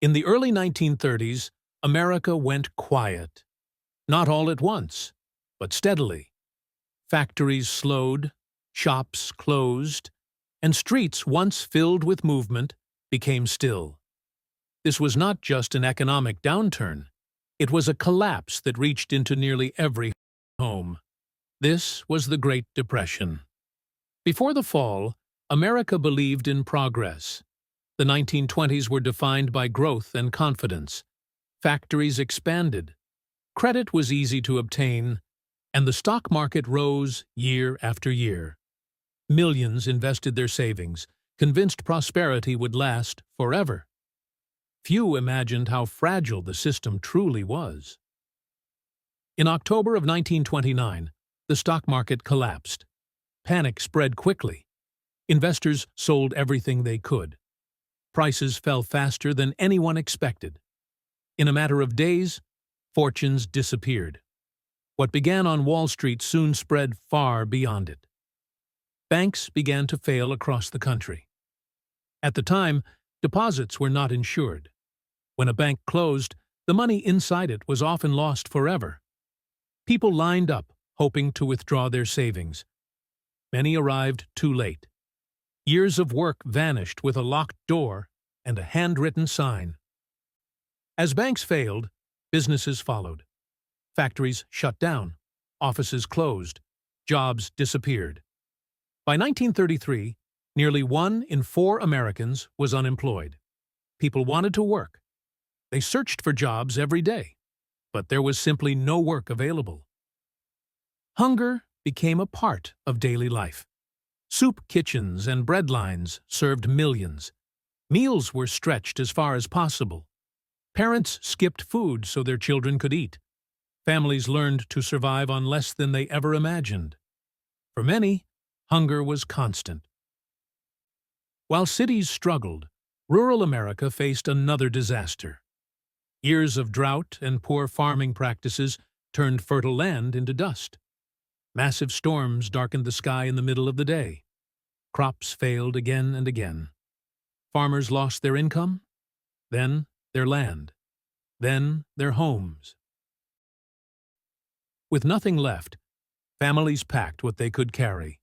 In the early 1930s, America went quiet. Not all at once, but steadily. Factories slowed, shops closed, and streets once filled with movement became still. This was not just an economic downturn. It was a collapse that reached into nearly every home. This was the Great Depression. Before the fall, America believed in progress. The 1920s were defined by growth and confidence. Factories expanded. Credit was easy to obtain, and the stock market rose year after year. Millions invested their savings, convinced prosperity would last forever. Few imagined how fragile the system truly was. In October of 1929, the stock market collapsed. Panic spread quickly. Investors sold everything they could. Prices fell faster than anyone expected. In a matter of days, fortunes disappeared. What began on Wall Street soon spread far beyond it. Banks began to fail across the country. At the time, deposits were not insured. When a bank closed, the money inside it was often lost forever. People lined up, hoping to withdraw their savings. Many arrived too late. Years of work vanished with a locked door and a handwritten sign. As banks failed, businesses followed. Factories shut down, offices closed, jobs disappeared. By 1933, nearly 1 in 4 Americans was unemployed. People wanted to work. They searched for jobs every day, but there was simply no work available. Hunger became a part of daily life. Soup kitchens and bread lines served millions. Meals were stretched as far as possible. Parents skipped food so their children could eat. Families learned to survive on less than they ever imagined. For many, hunger was constant. While cities struggled, rural America faced another disaster. Years of drought and poor farming practices turned fertile land into dust. Massive storms darkened the sky in the middle of the day. Crops failed again and again. Farmers lost their income, then their land, then their homes. With nothing left, families packed what they could carry.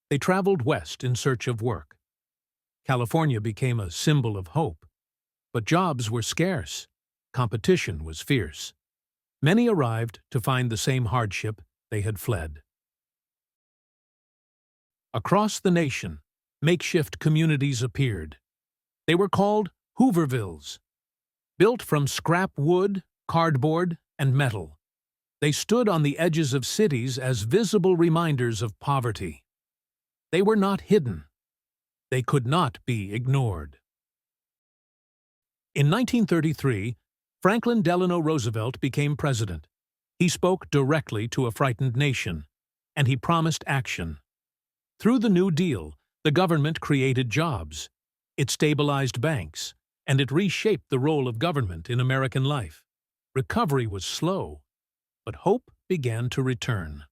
They traveled west in search of work. California became a symbol of hope. But jobs were scarce. Competition was fierce. Many arrived to find the same hardship they had fled. Across the nation, makeshift communities appeared. They were called Hoovervilles. Built from scrap wood, cardboard, and metal, they stood on the edges of cities as visible reminders of poverty. They were not hidden. They could not be ignored. In 1933, Franklin Delano Roosevelt became president. He spoke directly to a frightened nation, and he promised action. Through the New Deal, the government created jobs. It stabilized banks, and it reshaped the role of government in American life. Recovery was slow, but hope began to return.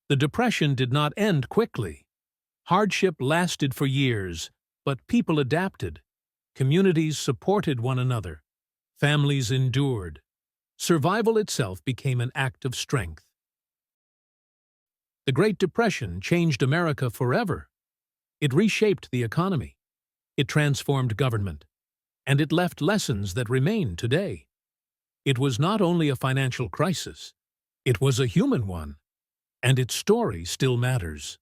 The Depression did not end quickly. Hardship lasted for years, but people adapted. Communities supported one another. Families endured. Survival itself became an act of strength. The Great Depression changed America forever. It reshaped the economy. It transformed government. And it left lessons that remain today. It was not only a financial crisis, it was a human one, and its story still matters.